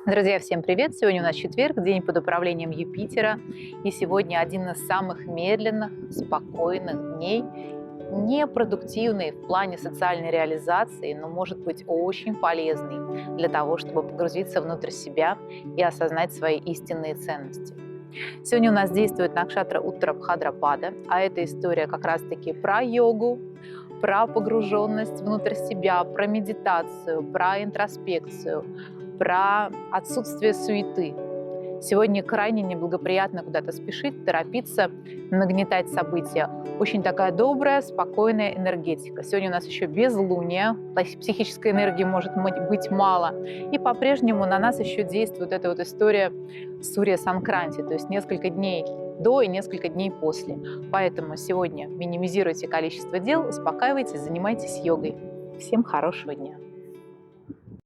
Друзья, всем привет! Сегодня у нас четверг, день под управлением Юпитера. И сегодня один из самых медленных, спокойных дней, непродуктивный в плане социальной реализации, но может быть очень полезный для того, чтобы погрузиться внутрь себя и осознать свои истинные ценности. Сегодня у нас действует Накшатра Уттара-Бхадрапада, а эта история как раз-таки про йогу, про погруженность внутрь себя, про медитацию, про интроспекцию, про отсутствие суеты. Сегодня крайне неблагоприятно куда-то спешить, торопиться, нагнетать события. Очень такая добрая, спокойная энергетика. Сегодня у нас еще безлуние, то есть психической энергии может быть мало. И по-прежнему на нас еще действует эта вот история Сурья Санкранти, то есть несколько дней до и несколько дней после. Поэтому сегодня минимизируйте количество дел, успокаивайтесь, занимайтесь йогой. Всем хорошего дня!